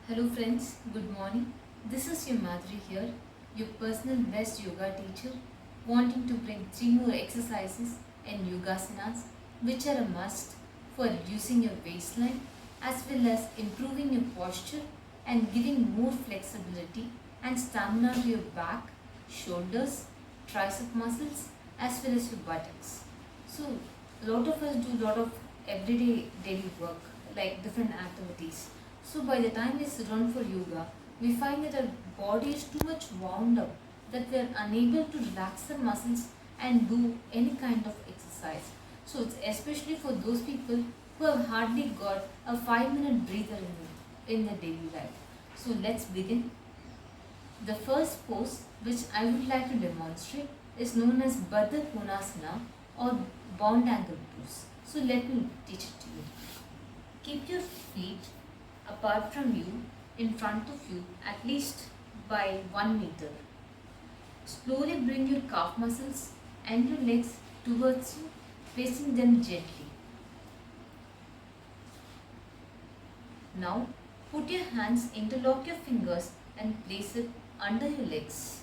Hello friends, good morning. This is your Madhuri here, your personal best yoga teacher, wanting to bring 3 more exercises and yogasanas which are a must for reducing your waistline as well as improving your posture and giving more flexibility and stamina to your back, shoulders, tricep muscles as well as your buttocks. So, a lot of us do a lot of everyday daily work like different activities. So by the time we sit down for yoga, we find that our body is too much wound up that we are unable to relax the muscles and do any kind of exercise. So it's especially for those people who have hardly got a 5-minute breather in their daily life. So let's begin. The first pose which I would like to demonstrate is known as Baddha Konasana or bound ankle pose. So let me teach it to you. Keep your feet apart from you, in front of you, at least by 1 meter. Slowly bring your calf muscles and your legs towards you, placing them gently. Now, put your hands, interlock your fingers and place it under your legs.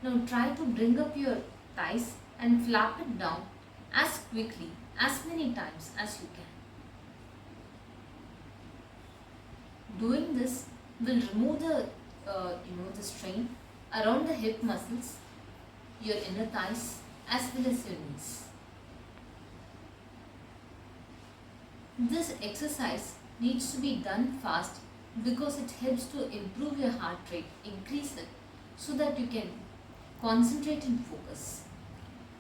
Now try to bring up your thighs and flap it down as quickly, as many times as you can. Doing this will remove the strain around the hip muscles, your inner thighs as well as your knees. This exercise needs to be done fast because it helps to improve your heart rate, increase it so that you can concentrate and focus.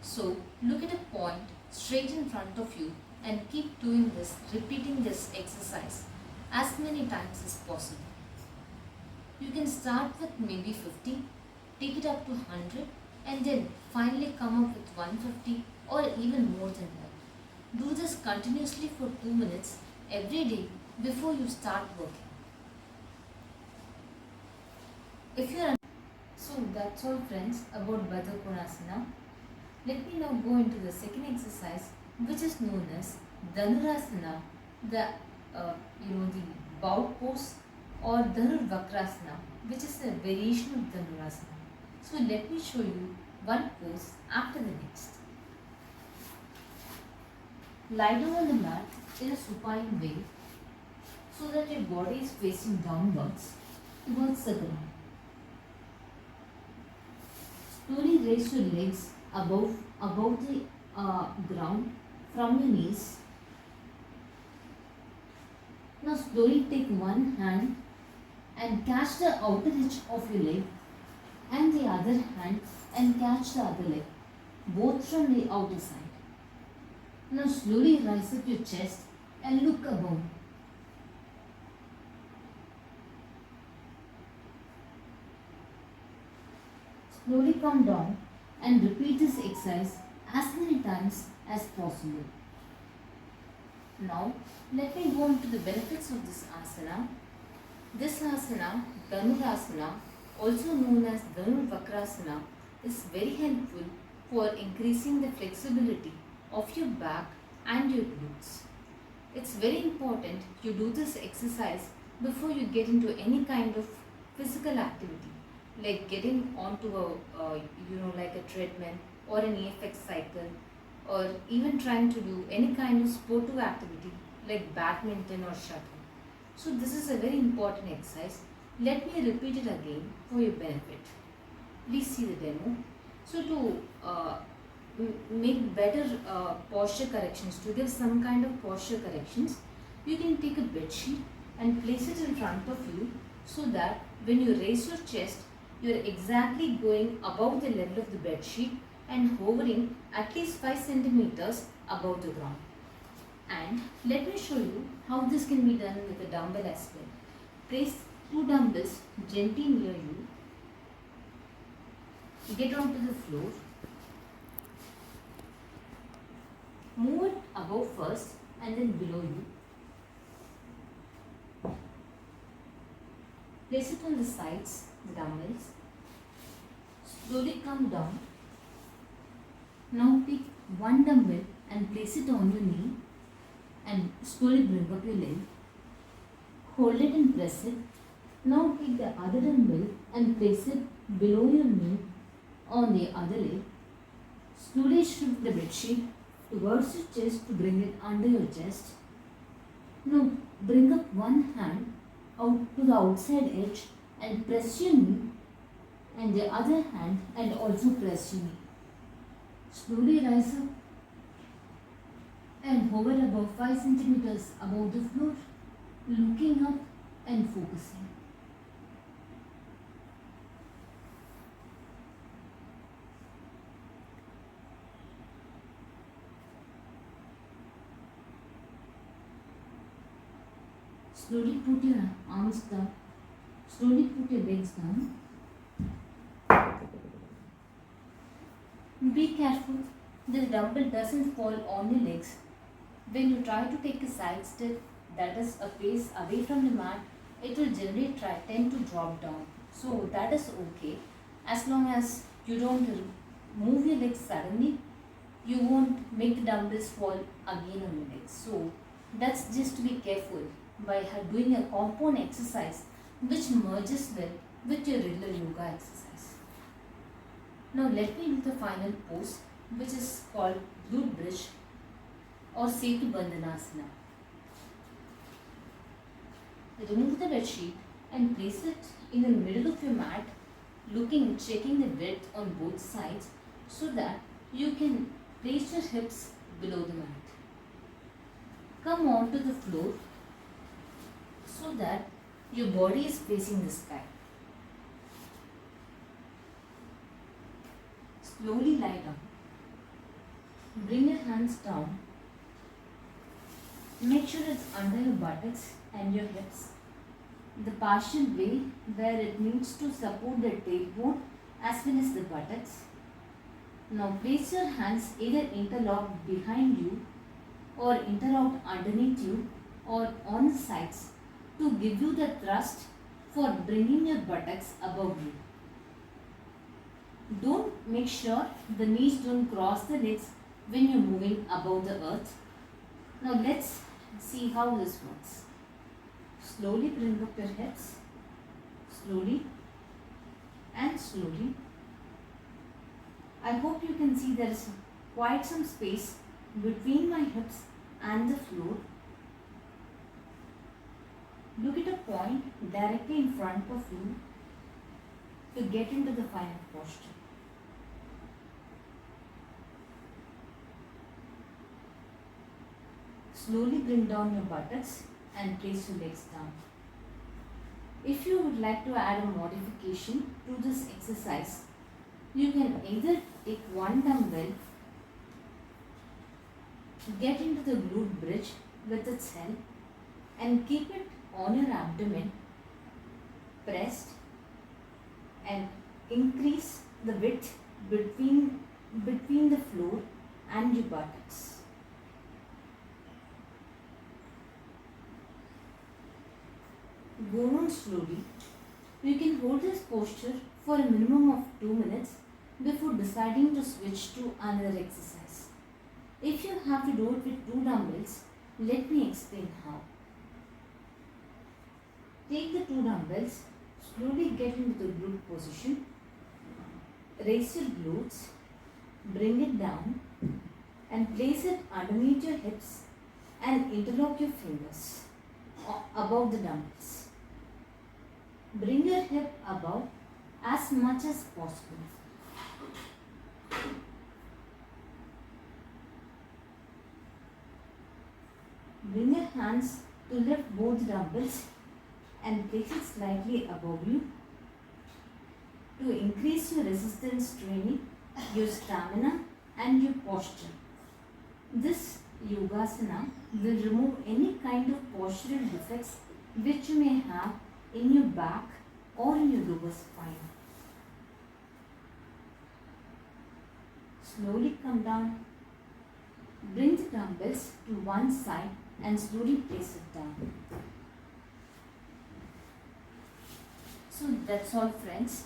So look at a point straight in front of you and keep doing this, repeating this exercise as many times as possible. You can start with maybe 50, take it up to 100 and then finally come up with 150 or even more than that. Do this continuously for 2 minutes every day before you start working. If you are So that's all friends about Baddha Konasana. Let me now go into the second exercise which is known as Dhanurasana, the the bow pose or Dhanurvakrasana, which is a variation of Dhanurasana. So let me show you one pose after the next. Lie down on the mat in a supine way so that your body is facing downwards towards the ground. Slowly raise your legs above the ground from your knees. Now slowly take one hand and catch the outer edge of your leg and the other hand and catch the other leg, both from the outer side. Now slowly rise up your chest and look above. Slowly come down and repeat this exercise as many times as possible. Now, let me go on to the benefits of this asana. This asana, Dhanurasana, also known as Dhanurvakrasana, is very helpful for increasing the flexibility of your back and your glutes. It's very important you do this exercise before you get into any kind of physical activity, like getting onto like a treadmill or an EFX cycle, or even trying to do any kind of sportive activity like badminton or shuttle. So this is a very important exercise. Let me repeat it again for your benefit. Please see the demo. So to make better posture corrections, to give some kind of posture corrections, you can take a bed sheet and place it in front of you so that when you raise your chest, you are exactly going above the level of the bed sheet and hovering at least 5 centimeters above the ground. And let me show you how this can be done with a dumbbell as well. Place 2 dumbbells gently near you. Get onto the floor. Move it above first and then below you. Place it on the sides, the dumbbells. Slowly come down. Now pick one dumbbell and place it on your knee and slowly bring up your leg. Hold it and press it. Now take the other dumbbell and place it below your knee on the other leg. Slowly shift the bedsheet towards your chest to bring it under your chest. Now bring up one hand out to the outside edge and press your knee, and the other hand and also press your knee. Slowly rise up and hover above 5 centimeters above the floor, looking up and focusing. Slowly put your arms down. Slowly put your legs down. Be careful the dumbbell doesn't fall on your legs. When you try to take a side step, that is a pace away from the mat, it will generally tend to drop down. So that is okay. As long as you don't move your legs suddenly, you won't make the dumbbells fall again on your legs. So that's just to be careful by doing a compound exercise which merges well with your regular yoga exercise. Now let me do the final pose, which is called glute bridge or Setu Bandhanasana. Remove the bed sheet and place it in the middle of your mat, checking the width on both sides so that you can place your hips below the mat. Come onto the floor so that your body is facing the sky. Slowly lie down. Bring your hands down. Make sure it's under your buttocks and your hips, the partial way where it needs to support the tailbone as well as the buttocks. Now place your hands either interlocked behind you or interlocked underneath you or on the sides to give you the thrust for bringing your buttocks above you. Make sure the knees don't cross the legs when you're moving above the earth. Now let's see how this works. Slowly bring up your hips, slowly and slowly. I hope you can see there is quite some space between my hips and the floor. Look at a point directly in front of you to get into the final posture. Slowly bring down your buttocks and place your legs down. If you would like to add a modification to this exercise, you can either take one dumbbell, get into the glute bridge with its help and keep it on your abdomen, pressed, and increase the width between the floor and your buttocks. Go on slowly. You can hold this posture for a minimum of 2 minutes before deciding to switch to another exercise. If you have to do it with 2 dumbbells, let me explain how. Take the 2 dumbbells, slowly get into the glute position, raise your glutes, bring it down and place it underneath your hips and interlock your fingers above the dumbbells. Bring your hip above as much as possible. Bring your hands to lift both dumbbells and place it slightly above you to increase your resistance training, your stamina and your posture. This yogasana will remove any kind of postural defects which you may have in your back or in your lower spine. Slowly come down. Bring the dumbbells to one side and slowly place it down. So that's all, friends.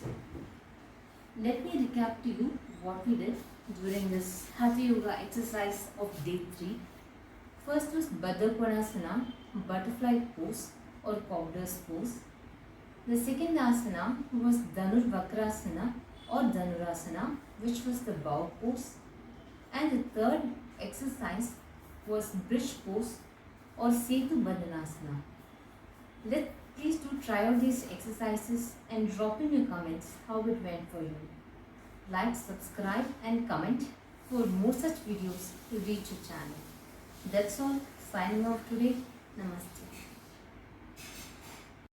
Let me recap to you what we did during this Hatha Yoga exercise of day 3. First was Baddha Konasana, butterfly pose, or cobbler's pose. The second asana was Dhanurvakrasana or Dhanurasana, which was the bow pose. And the third exercise was bridge pose or Setu Bandhanasana. Please do try out these exercises and drop in your comments how it went for you. Like, subscribe and comment for more such videos to reach your channel. That's all. Signing off today. Namaste.